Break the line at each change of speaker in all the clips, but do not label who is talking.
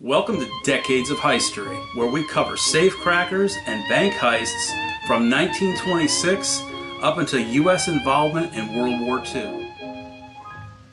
Welcome to Decades of Heistery, where we cover safecrackers and bank heists from 1926 up until U.S. involvement in World War II.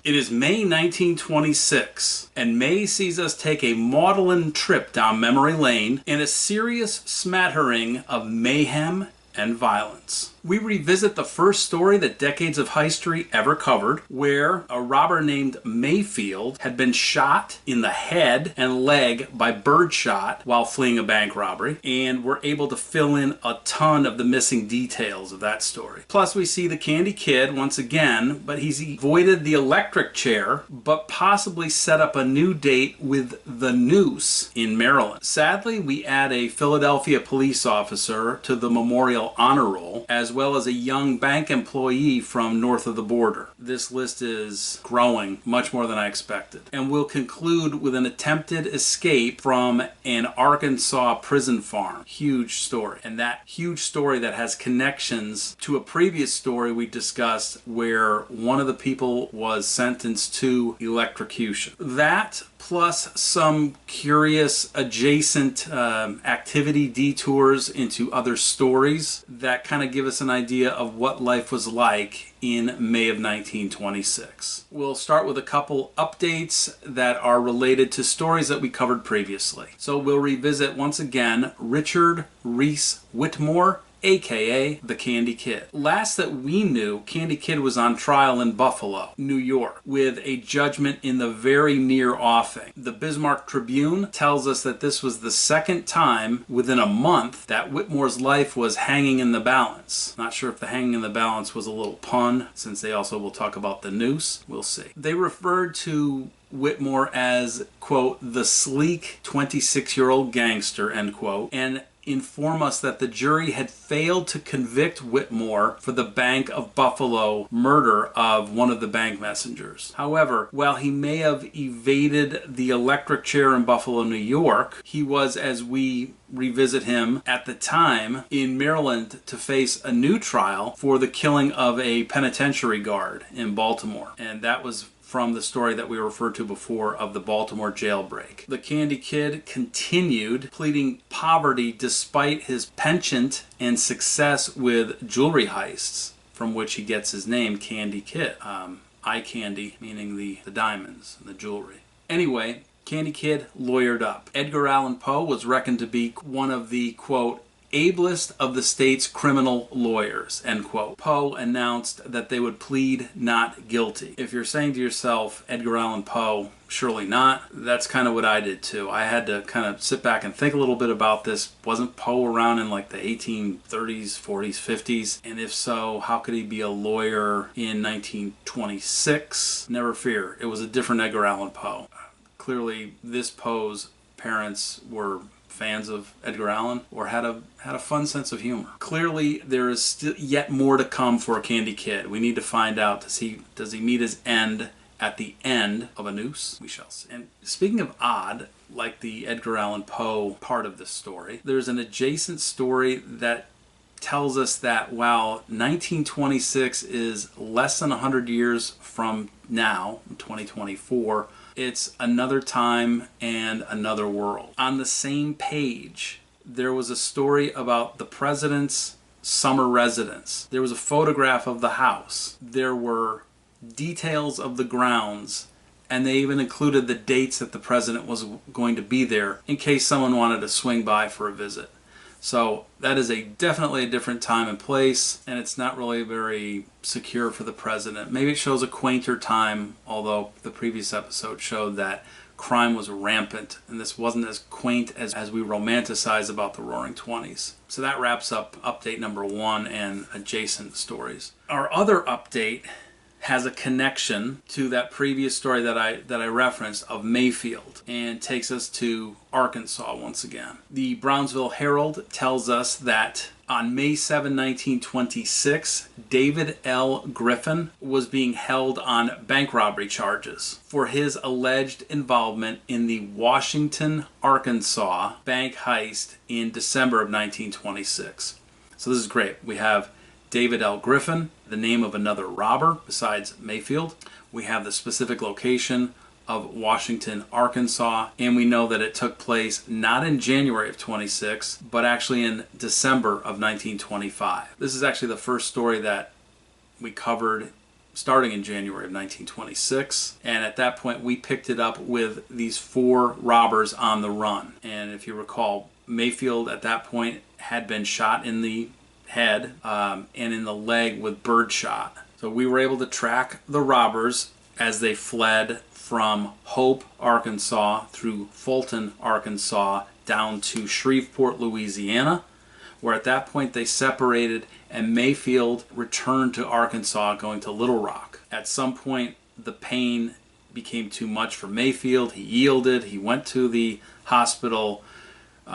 It is May 1926, and May sees us take a Maudlin trip down memory lane in a serious smattering of mayhem and violence. We revisit the first story that Decades of Heistery ever covered, where a robber named Mayfield had been shot in the head and leg by birdshot while fleeing a bank robbery, and we're able to fill in a ton of the missing details of that story. Plus, we see the Candy Kid once again, but he's avoided the electric chair, but possibly set up a new date with the noose in Maryland. Sadly, we add a Philadelphia police officer to the Memorial Honor Roll, as well as a young bank employee from north of the border. This list is growing much more than I expected. And we'll conclude with an attempted escape from an Arkansas prison farm. Huge story. And that huge story that has connections to a previous story we discussed where one of the people was sentenced to electrocution. That plus some curious adjacent activity detours into other stories that kind of give us an idea of what life was like in May of 1926. We'll start with a couple updates that are related to stories that we covered previously. So we'll revisit once again Richard Reese Whitmore, aka the Candy Kid. Last that we knew, Candy Kid was on trial in Buffalo, New York, with a judgment in the very near offing. The Bismarck Tribune tells us that this was the second time within a month that Whitmore's life was hanging in the balance. Not sure if the hanging in the balance was a little pun, since they also will talk about the noose. We'll see. They referred to Whitmore as, quote, the sleek 26-year-old gangster, end quote, and inform us that the jury had failed to convict Whitmore for the Bank of Buffalo murder of one of the bank messengers. However, while he may have evaded the electric chair in Buffalo, New York, he was, as we revisit him at the time, in Maryland to face a new trial for the killing of a penitentiary guard in Baltimore. And that was from the story that we referred to before of the Baltimore jailbreak. The Candy Kid continued pleading poverty despite his penchant and success with jewelry heists, from which he gets his name, Candy Kid. Eye candy, meaning the diamonds and the jewelry. Anyway, Candy Kid lawyered up. Edgar Allan Poe was reckoned to be one of the, quote, ablest of the state's criminal lawyers, end quote. Poe announced that they would plead not guilty. If you're saying to yourself, Edgar Allan Poe, surely not, that's kind of what I did too. I had to kind of sit back and think a little bit about this. Wasn't Poe around in like the 1830s, 40s, 50s? And if so, how could he be a lawyer in 1926? Never fear, it was a different Edgar Allan Poe. Clearly, this Poe's parents were fans of Edgar Allan or had a fun sense of humor. Clearly, there is still yet more to come for Candy Kid. We need to find out, does he meet his end at the end of a noose? We shall see. And speaking of odd, like the Edgar Allan Poe part of this story, there's an adjacent story that tells us that while 1926 is less than 100 years from now, 2024, it's another time and another world. On the same page, there was a story about the president's summer residence. There was a photograph of the house. There were details of the grounds, and they even included the dates that the president was going to be there in case someone wanted to swing by for a visit. So that is definitely a different time and place, and it's not really very secure for the president. Maybe it shows a quainter time, although the previous episode showed that crime was rampant, and this wasn't as quaint as we romanticize about the Roaring Twenties. So that wraps up update number 1 and adjacent stories. Our other update has a connection to that previous story that I referenced of Mayfield, and takes us to Arkansas once again. The Brownsville Herald tells us that on May 7, 1926, David L. Griffin was being held on bank robbery charges for his alleged involvement in the Washington, Arkansas bank heist in December of 1926. So this is great. We have David L. Griffin, the name of another robber besides Mayfield. We have the specific location, of Washington, Arkansas, and we know that it took place not in January of 26, but actually in December of 1925. This is actually the first story that we covered starting in January of 1926, and at that point we picked it up with these 4 robbers on the run. And if you recall, Mayfield at that point had been shot in the head and in the leg with birdshot. So we were able to track the robbers as they fled from Hope, Arkansas through Fulton, Arkansas down to Shreveport, Louisiana, where at that point they separated and Mayfield returned to Arkansas going to Little Rock. At some point the pain became too much for Mayfield. He yielded. He went to the hospital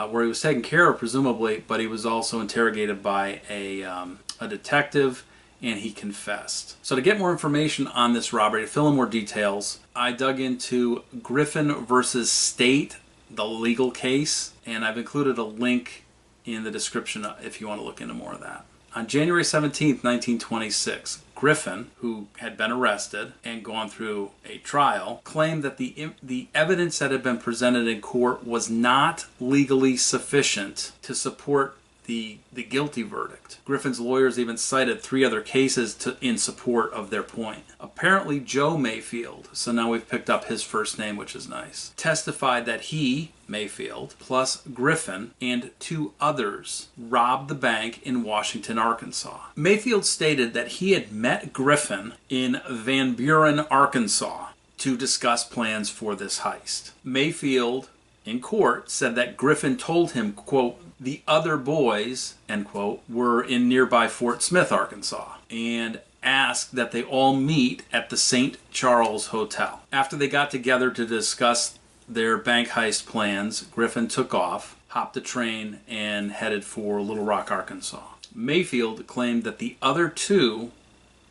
where he was taken care of presumably, but he was also interrogated by a detective, and he confessed. So to get more information on this robbery, to fill in more details, I dug into Griffin versus State, the legal case, and I've included a link in the description if you want to look into more of that. On January 17th, 1926, Griffin, who had been arrested and gone through a trial, claimed that the evidence that had been presented in court was not legally sufficient to support the guilty verdict. Griffin's lawyers even cited 3 other cases in support of their point. Apparently Joe Mayfield, so now we've picked up his first name, which is nice, testified that he, Mayfield, plus Griffin and 2 others robbed the bank in Washington, Arkansas. Mayfield stated that he had met Griffin in Van Buren, Arkansas to discuss plans for this heist. Mayfield, in court, said that Griffin told him, quote, the other boys, end quote, were in nearby Fort Smith, Arkansas, and asked that they all meet at the St. Charles Hotel. After they got together to discuss their bank heist plans, Griffin took off, hopped a train, and headed for Little Rock, Arkansas. Mayfield claimed that the other 2,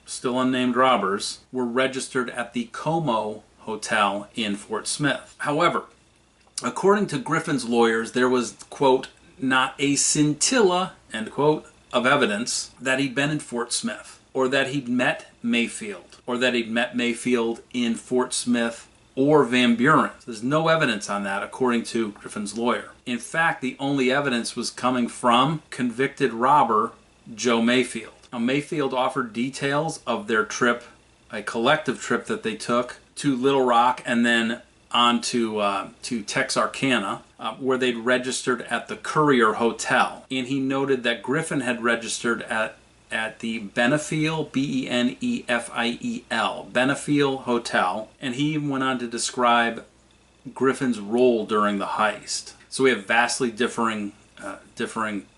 still unnamed robbers, were registered at the Como Hotel in Fort Smith. However, according to Griffin's lawyers, there was, quote, not a scintilla, end quote, of evidence that he'd been in Fort Smith, or that he'd met Mayfield, or that he'd met Mayfield in Fort Smith or Van Buren. There's no evidence on that, according to Griffin's lawyer. In fact, the only evidence was coming from convicted robber Joe Mayfield. Now, Mayfield offered details of their trip, a collective trip that they took to Little Rock and then on to Texarkana, where they'd registered at the Courier Hotel. And he noted that Griffin had registered at the Benefiel, Benefiel, Benefiel Hotel, and he went on to describe Griffin's role during the heist. So we have vastly differing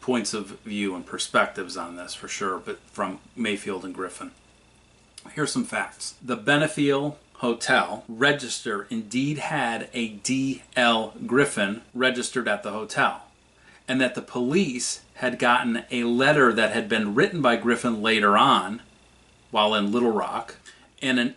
points of view and perspectives on this, for sure, but from Mayfield and Griffin. Here's some facts. The Benefiel Hotel register indeed had a D.L. Griffin registered at the hotel, and that the police had gotten a letter that had been written by Griffin later on while in Little Rock, and an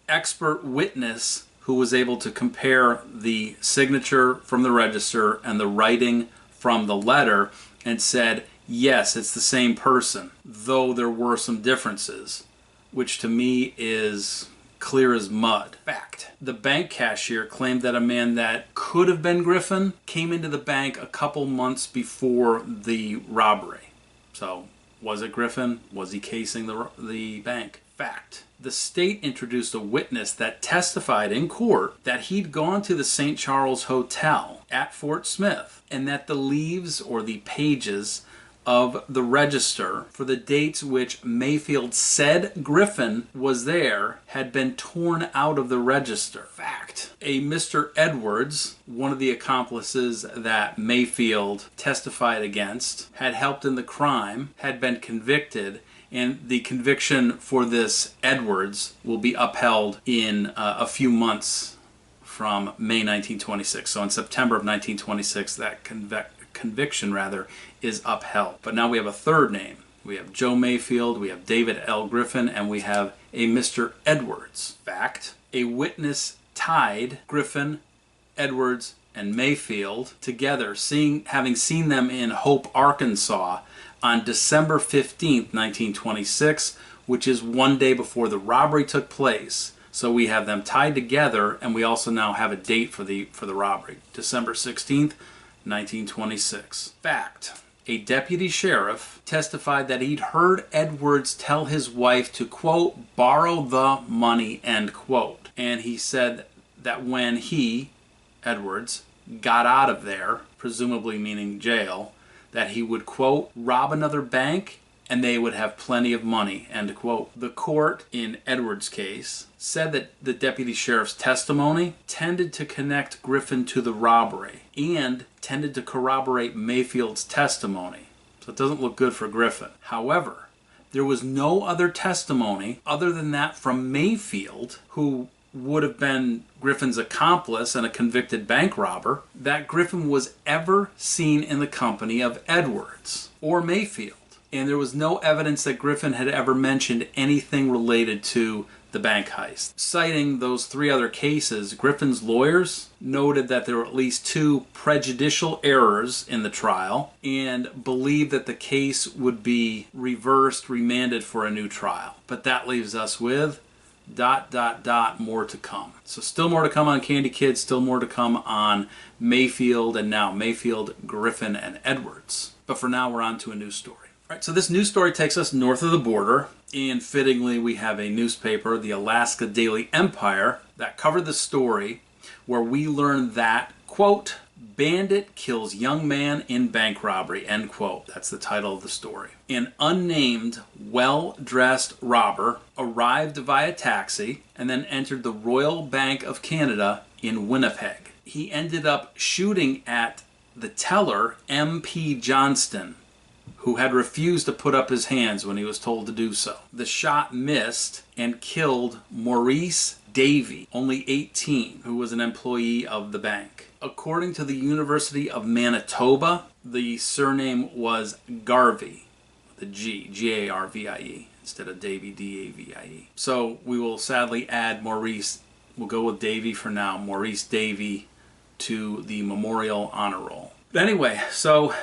expert witness who was able to compare the signature from the register and the writing from the letter and said, yes, it's the same person, though there were some differences, which to me is clear as mud. Fact. The bank cashier claimed that a man that could have been Griffin came into the bank a couple months before the robbery. So, was it Griffin? Was he casing the bank? Fact. The state introduced a witness that testified in court that he'd gone to the St. Charles Hotel at Fort Smith, and that the leaves or the pages of the register for the dates which Mayfield said Griffin was there had been torn out of the register. Fact. A Mr. Edwards, one of the accomplices that Mayfield testified against, had helped in the crime, had been convicted, and the conviction for this Edwards will be upheld in a few months from May 1926. So in September of 1926, that conviction is upheld. But now we have a third name. We have Joe Mayfield, we have David L. Griffin, and we have a Mr. Edwards. Fact. A witness tied Griffin, Edwards, and Mayfield together, having seen them in Hope, Arkansas on December 15th, 1926, which is one day before the robbery took place. So we have them tied together, and we also now have a date for the robbery, December 16th, 1926. Fact: a deputy sheriff testified that he'd heard Edwards tell his wife to, quote, borrow the money, end quote. And he said that when he, Edwards, got out of there, presumably meaning jail, that he would, quote, rob another bank and they would have plenty of money, end quote. The court, in Edwards' case, said that the deputy sheriff's testimony tended to connect Griffin to the robbery and tended to corroborate Mayfield's testimony. So it doesn't look good for Griffin. However, there was no other testimony other than that from Mayfield, who would have been Griffin's accomplice and a convicted bank robber, that Griffin was ever seen in the company of Edwards or Mayfield. And there was no evidence that Griffin had ever mentioned anything related to the bank heist. Citing those three other cases, Griffin's lawyers noted that there were at least 2 prejudicial errors in the trial and believed that the case would be reversed, remanded for a new trial. But that leaves us with ... more to come. So still more to come on Candy Kids, still more to come on Mayfield, and now Mayfield, Griffin, and Edwards. But for now, we're on to a news story. All right, so this news story takes us north of the border, and fittingly we have a newspaper, the Alaska Daily Empire, that covered the story where we learn that, quote, bandit kills young man in bank robbery, end quote. That's the title of the story. An unnamed, well-dressed robber arrived via taxi and then entered the Royal Bank of Canada in Winnipeg. He ended up shooting at the teller, M.P. Johnston, who had refused to put up his hands when he was told to do so. The shot missed and killed Maurice Davey, only 18, who was an employee of the bank. According to the University of Manitoba, the surname was Garvey, the G-A-R-V-I-E, instead of Davey, D-A-V-I-E. So we will sadly add Maurice, we'll go with Davey for now, Maurice Davey, to the Memorial Honor Roll. But anyway, so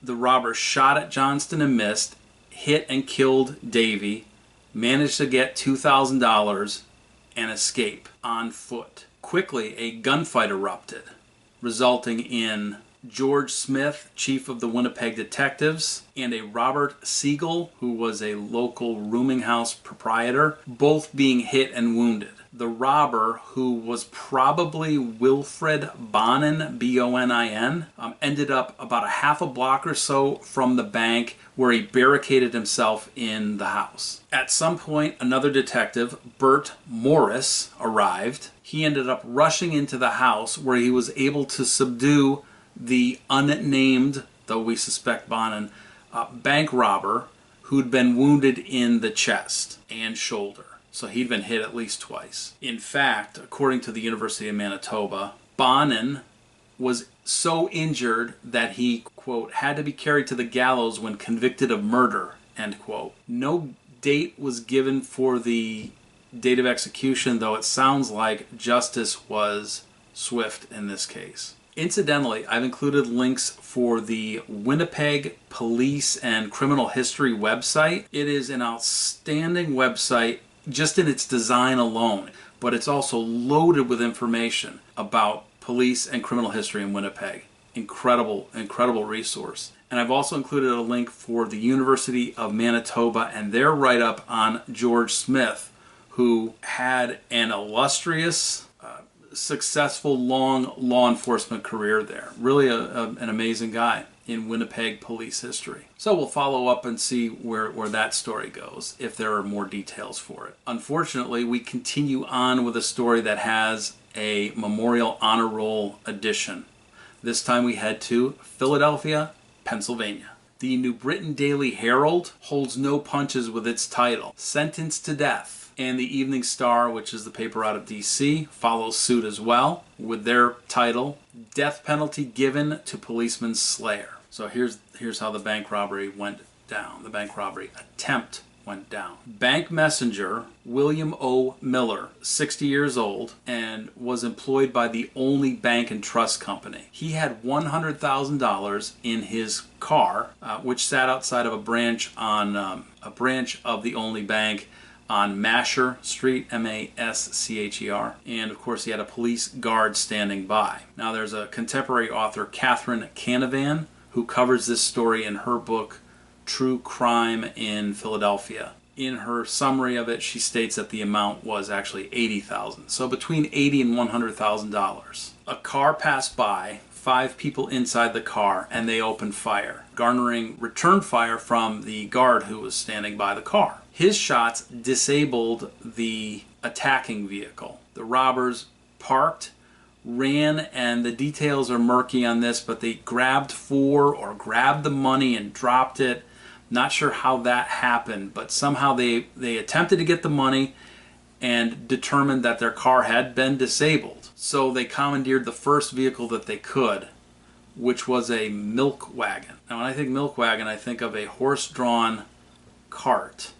the robber shot at Johnston and missed, hit and killed Davey, managed to get $2,000 and escape on foot. Quickly, a gunfight erupted, resulting in George Smith, chief of the Winnipeg detectives, and a Robert Siegel, who was a local rooming house proprietor, both being hit and wounded. The robber, who was probably Wilfred Bonin, B-O-N-I-N, ended up about a half a block or so from the bank, where he barricaded himself in the house. At some point, another detective, Bert Morris, arrived. He ended up rushing into the house, where he was able to subdue the unnamed, though we suspect Bonin, bank robber, who'd been wounded in the chest and shoulder. So he'd been hit at least twice. In fact, according to the University of Manitoba, Bonin was so injured that he, quote, had to be carried to the gallows when convicted of murder, end quote. No date was given for the date of execution, though it sounds like justice was swift in this case. Incidentally, I've included links for the Winnipeg Police and Criminal History website. It is an outstanding website just in its design alone, but it's also loaded with information about police and criminal history in Winnipeg. Incredible, incredible resource. And I've also included a link for the University of Manitoba and their write-up on George Smith, who had an illustrious, successful, long law enforcement career there. Really an amazing guy in Winnipeg police history. So we'll follow up and see where that story goes, if there are more details for it. Unfortunately, we continue on with a story that has a Memorial Honor Roll edition. This time we head to Philadelphia, Pennsylvania. The New Britain Daily Herald holds no punches with its title, Sentenced to Death. And the Evening Star, which is the paper out of D.C., follows suit as well with their title, Death Penalty Given to Policeman's Slayer. So here's how the bank robbery went down. The bank robbery attempt went down. Bank messenger William O. Miller, 60 years old, and was employed by the Olney Bank and Trust Company. He had $100,000 in his car, which sat outside of a branch of the Olney Bank on Masher Street, M-A-S-C-H-E-R. And of course he had a police guard standing by. Now there's a contemporary author, Kathryn Canavan, who covers this story in her book, True Crime in Philadelphia. In her summary of it, she states that the amount was actually $80,000. So between $80,000 and $100,000. A car passed by, 5 people inside the car, and they opened fire, garnering return fire from the guard who was standing by the car. His shots disabled the attacking vehicle. The robbers parked, ran, and the details are murky on this, but they grabbed grabbed the money and dropped it. Not sure how that happened, but somehow they attempted to get the money and determined that their car had been disabled. So they commandeered the first vehicle that they could, which was a milk wagon. Now when I think milk wagon, I think of a horse-drawn cart.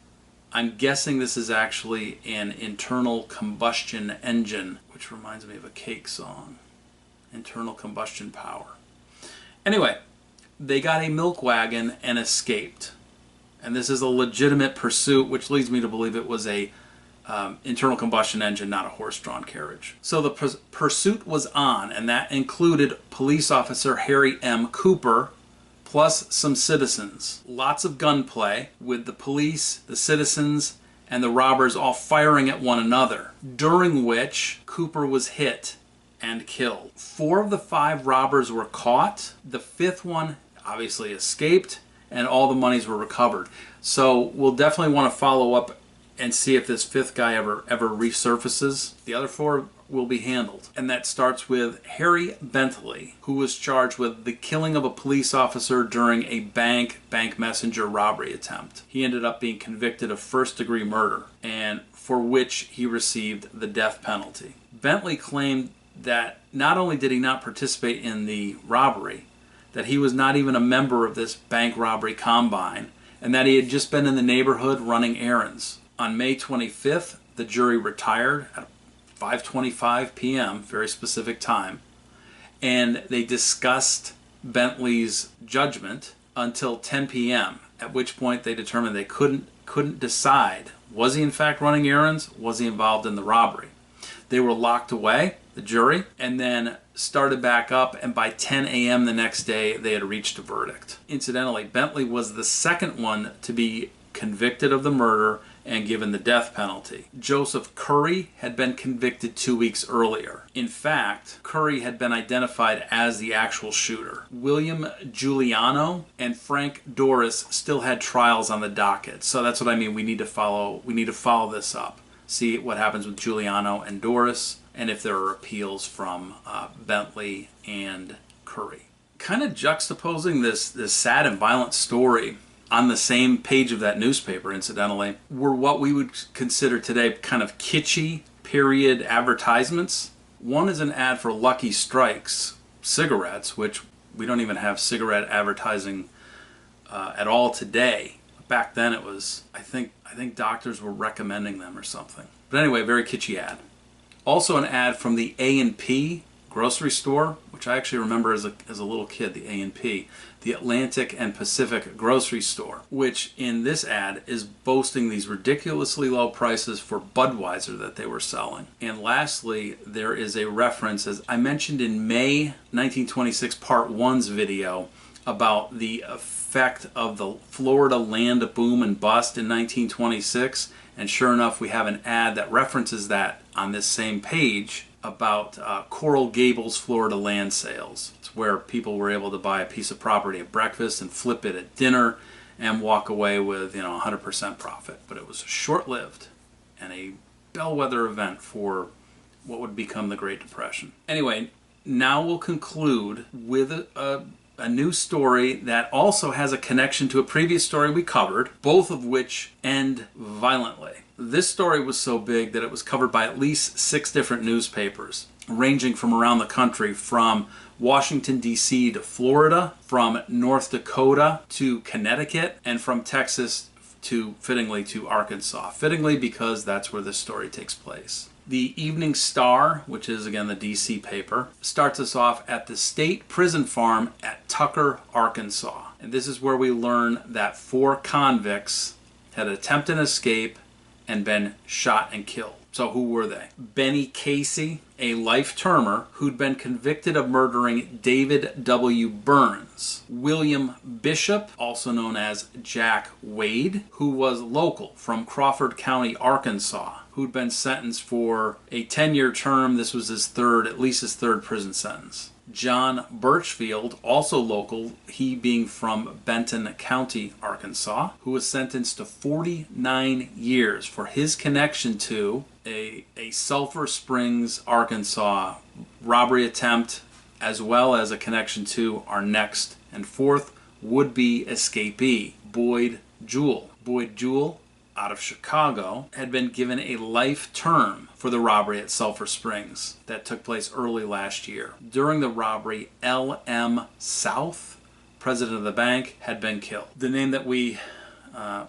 I'm guessing this is actually an internal combustion engine, which reminds me of a Cake song. Internal combustion power. Anyway, they got a milk wagon and escaped. And this is a legitimate pursuit, which leads me to believe it was a internal combustion engine, not a horse-drawn carriage. So the pursuit was on, and that included police officer Harry M. Cooper, plus some citizens. Lots of gunplay with the police, the citizens, and the robbers all firing at one another, during which Cooper was hit and killed. 4 of the 5 robbers were caught. The 5th one obviously escaped, and all the monies were recovered. So we'll definitely want to follow up and see if this 5th guy ever resurfaces. The other 4 will be handled. And that starts with Harry Bentley, who was charged with the killing of a police officer during a bank messenger robbery attempt. He ended up being convicted of first-degree murder, and for which he received the death penalty. Bentley claimed that not only did he not participate in the robbery, that he was not even a member of this bank robbery combine, and that he had just been in the neighborhood running errands. On May 25th, the jury retired at 5:25 p.m., very specific time, and they discussed Bentley's judgment until 10 p.m., at which point they determined they couldn't decide, was he in fact running errands, was he involved in the robbery. They were locked away, the jury, and then started back up, and by 10 a.m. the next day they had reached a verdict. Incidentally, Bentley was the second one to be convicted of the murder and given the death penalty. Joseph Curry had been convicted 2 weeks earlier. In fact, Curry had been identified as the actual shooter. William Giuliano and Frank Doris still had trials on the docket. So that's what I mean. We need to follow this up. See what happens with Giuliano and Doris, and if there are appeals from Bentley and Curry. Kind of juxtaposing this sad and violent story on the same page of that newspaper, incidentally, were what we would consider today kind of kitschy period advertisements. One is an ad for Lucky Strikes cigarettes, which we don't even have cigarette advertising at all today. Back then it was, I think doctors were recommending them or something. But anyway, very kitschy ad. Also an ad from the A&P grocery store, which I actually remember as a little kid, the A&P, the Atlantic and Pacific grocery store, which in this ad is boasting these ridiculously low prices for Budweiser that they were selling. And lastly, there is a reference, as I mentioned in May 1926 Part 1's video, about the effect of the Florida land boom and bust in 1926, and sure enough we have an ad that references that on this same page about Coral Gables, Florida land sales. It's where people were able to buy a piece of property at breakfast and flip it at dinner and walk away with 100% profit. But it was short-lived and a bellwether event for what would become the Great Depression. Anyway, now we'll conclude with a new story that also has a connection to a previous story we covered, both of which end violently. This story was so big that it was covered by at least 6 different newspapers, ranging from around the country, from Washington, D.C. to Florida, from North Dakota to Connecticut, and from Texas to, fittingly, to Arkansas. Fittingly because that's where this story takes place. The Evening Star, which is again the D.C. paper, starts us off at the state prison farm at Tucker, Arkansas. And this is where we learn that 4 convicts had attempted an escape and been shot and killed. So who were they? Benny Casey, a life-termer who'd been convicted of murdering David W. Burns. William Bishop, also known as Jack Wade, who was local from Crawford County, Arkansas, who'd been sentenced for a 10-year term. This was at least his third prison sentence. John Birchfield, also local, he being from Benton County, Arkansas, who was sentenced to 49 years for his connection to a Sulphur Springs, Arkansas robbery attempt, as well as a connection to our next and fourth would-be escapee, Boyd Jewell. Boyd Jewell, out of Chicago, had been given a life term for the robbery at Sulphur Springs that took place early last year. During the robbery, L.M. South, president of the bank, had been killed. The name that we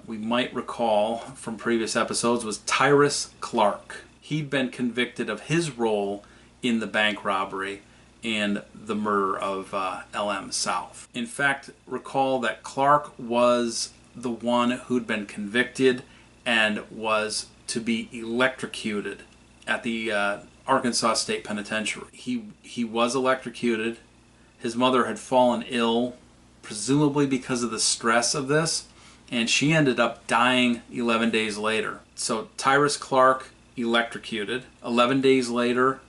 might recall from previous episodes was Tyrus Clark. He'd been convicted of his role in the bank robbery and the murder of L.M. South. In fact, recall that Clark was the one who'd been convicted and was to be electrocuted at the Arkansas State Penitentiary. He was electrocuted. His mother had fallen ill, presumably because of the stress of this, and she ended up dying 11 days later. So Tyrus Clark electrocuted. 11 days later,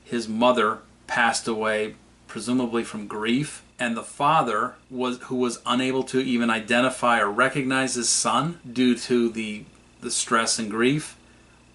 his mother passed away, presumably from grief, and the father, who was unable to even identify or recognize his son due to the stress and grief,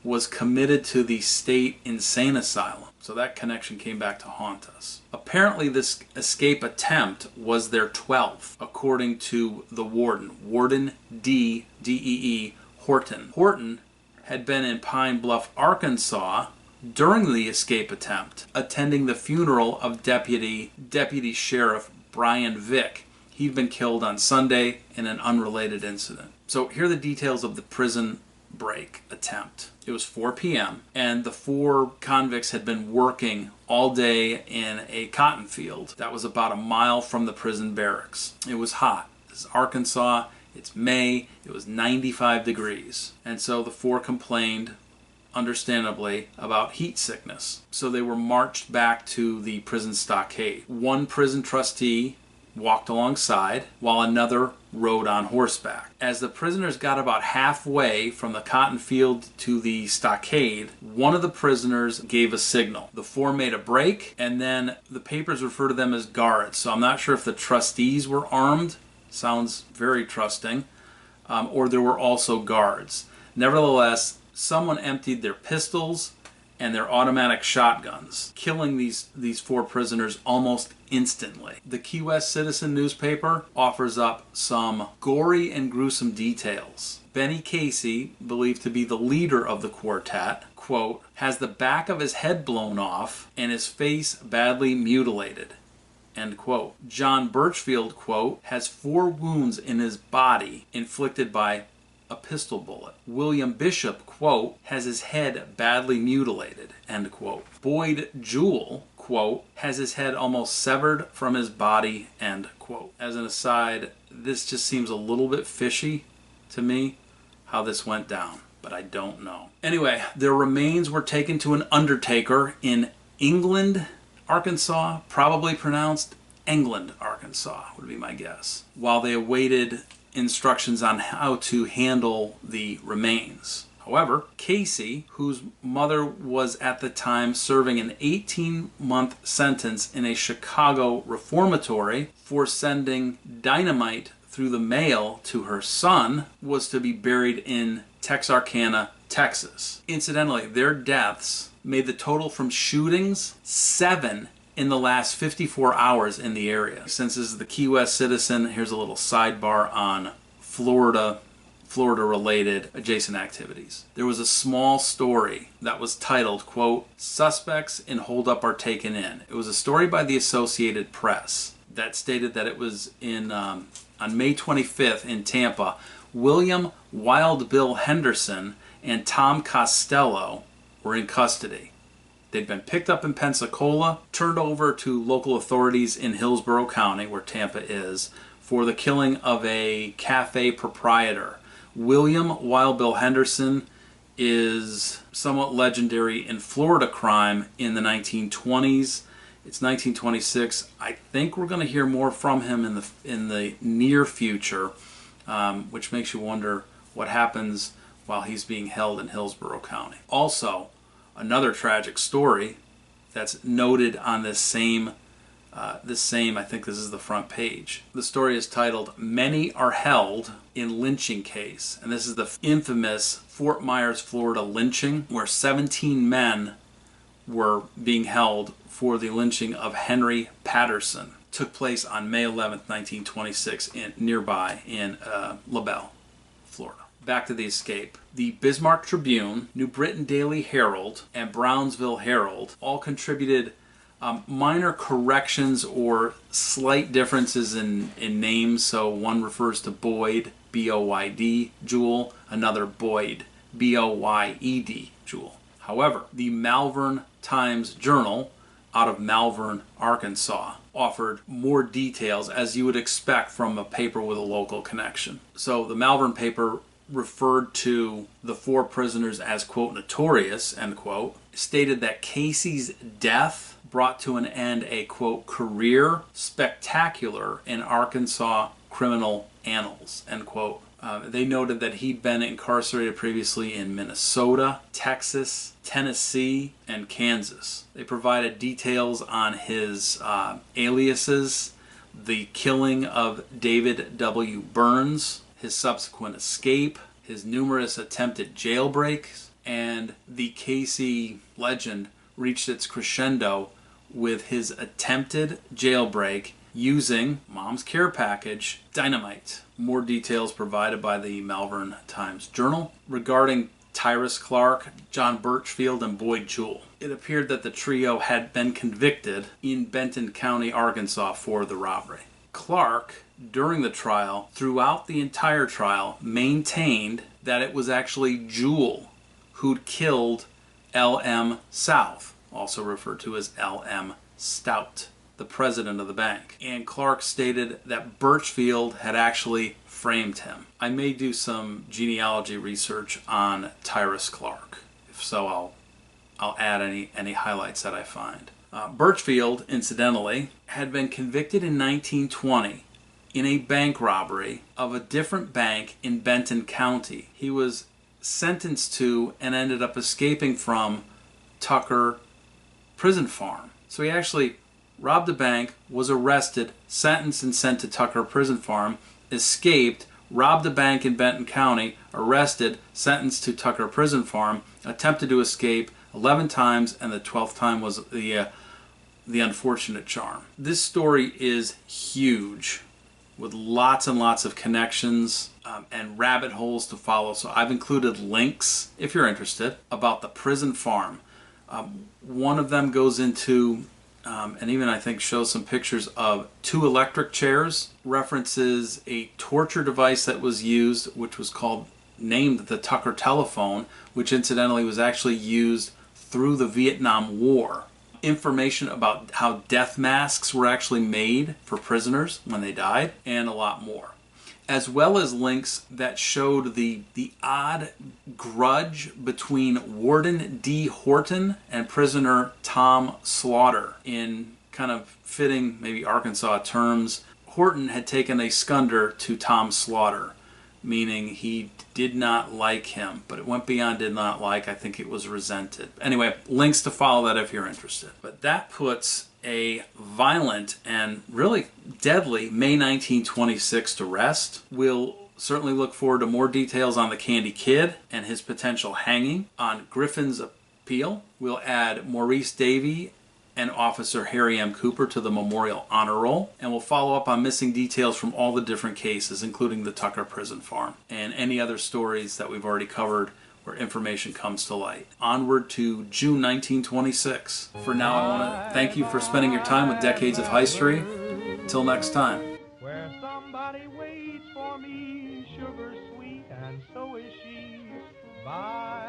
was committed to the state insane asylum. So that connection came back to haunt us. Apparently this escape attempt was their 12th, according to the Warden D.E.E. Horton. Horton had been in Pine Bluff, Arkansas during the escape attempt, attending the funeral of Deputy Sheriff Brian Vick. He'd been killed on Sunday in an unrelated incident. So here are the details of the prison break attempt. It was 4 p.m. and the 4 convicts had been working all day in a cotton field that was about a mile from the prison barracks. It was hot. This is Arkansas. It's May. It was 95 degrees. And so the 4 complained, understandably, about heat sickness. So they were marched back to the prison stockade. One prison trustee walked alongside while another rode on horseback. As the prisoners got about halfway from the cotton field to the stockade, one of the prisoners gave a signal. The 4 made a break, and then the papers refer to them as guards. So I'm not sure if the trustees were armed. Sounds very trusting. Or there were also guards. Nevertheless, someone emptied their pistols and their automatic shotguns, killing these 4 prisoners almost instantly. The Key West Citizen newspaper offers up some gory and gruesome details. Benny Casey, believed to be the leader of the quartet, quote, has the back of his head blown off and his face badly mutilated, end quote. John Birchfield, quote, has 4 wounds in his body inflicted by a pistol bullet. William Bishop, quote, has his head badly mutilated, end quote. Boyd Jewell, quote, has his head almost severed from his body, end quote. As an aside, this just seems a little bit fishy to me, how this went down, but I don't know. Anyway, their remains were taken to an undertaker in England, Arkansas, probably pronounced England, Arkansas, would be my guess, while they awaited instructions on how to handle the remains. However, Casey, whose mother was at the time serving an 18-month sentence in a Chicago reformatory for sending dynamite through the mail to her son, was to be buried in Texarkana, Texas. Incidentally, their deaths made the total from shootings 7 in the last 54 hours in the area. Since this is the Key West Citizen, here's a little sidebar on Florida-related adjacent activities. There was a small story that was titled, quote, "Suspects in Holdup Are Taken In." It was a story by the Associated Press that stated that it was on May 25th in Tampa, William Wild Bill Henderson and Tom Costello were in custody. They'd been picked up in Pensacola, turned over to local authorities in Hillsborough County, where Tampa is, for the killing of a cafe proprietor. William Wild Bill Henderson is somewhat legendary in Florida crime in the 1920s. It's 1926. I think we're going to hear more from him in the near future, which makes you wonder what happens while he's being held in Hillsborough County. Also, another tragic story that's noted on this same, I think this is the front page. The story is titled, "Many Are Held in Lynching Case." And this is the infamous Fort Myers, Florida lynching, where 17 men were being held for the lynching of Henry Patterson. Took place on May 11th, 1926, nearby in LaBelle, Florida. Back to the escape. The Bismarck Tribune, New Britain Daily Herald, and Brownsville Herald all contributed minor corrections or slight differences in names. So one refers to Boyd, B-O-Y-D, Jewel, another Boyd, B-O-Y-E-D, Jewel. However, the Malvern Times-Journal, out of Malvern, Arkansas, offered more details, as you would expect from a paper with a local connection. So the Malvern paper referred to the 4 prisoners as, quote, notorious, end quote, stated that Casey's death brought to an end a, quote, career spectacular in Arkansas criminal annals, end quote. They noted that he'd been incarcerated previously in Minnesota, Texas, Tennessee, and Kansas. They provided details on his aliases, the killing of David W. Burns, his subsequent escape, his numerous attempted jailbreaks, and the Casey legend reached its crescendo with his attempted jailbreak using Mom's care package, dynamite. More details provided by the Malvern Times-Journal regarding Tyrus Clark, John Birchfield, and Boyd Jewell. It appeared that the trio had been convicted in Benton County, Arkansas for the robbery. Clark, during the trial, throughout the entire trial, maintained that it was actually Jewell who'd killed L.M. South, also referred to as L.M. Stout, the president of the bank. And Clark stated that Birchfield had actually framed him. I may do some genealogy research on Tyrus Clark. If so, I'll add any highlights that I find. Birchfield, incidentally, had been convicted in 1920 in a bank robbery of a different bank in Benton County. He was sentenced to and ended up escaping from Tucker Prison Farm. So he actually robbed a bank, was arrested, sentenced and sent to Tucker Prison Farm, escaped, robbed a bank in Benton County, arrested, sentenced to Tucker Prison Farm, attempted to escape 11 times, and the 12th time was the unfortunate charm. This story is huge, with lots and lots of connections and rabbit holes to follow. So I've included links, if you're interested, about the prison farm. One of them goes into, and even I think shows some pictures of 2 electric chairs, references a torture device that was used, which was named the Tucker telephone, which incidentally was actually used through the Vietnam War. Information about how death masks were actually made for prisoners when they died, and a lot more. As well as links that showed the odd grudge between Warden D. Horton and prisoner Tom Slaughter. In kind of fitting, maybe Arkansas terms, Horton had taken a scunner to Tom Slaughter, meaning he did not like him, but it went beyond did not like. I think it was resented. Anyway, links to follow that if you're interested. But that puts a violent and really deadly May 1926 to rest. We'll certainly look forward to more details on the Candy Kid and his potential hanging. On Griffin's appeal, we'll add Maurice Davey and Officer Harry M. Cooper to the Memorial Honor Roll, and we'll follow up on missing details from all the different cases, including the Tucker Prison Farm, and any other stories that we've already covered where information comes to light. Onward to June 1926. For now, I want to thank you for spending your time with Decades of History. Until next time.
Where somebody waits for me, sugar sweet, and so is she. Bye.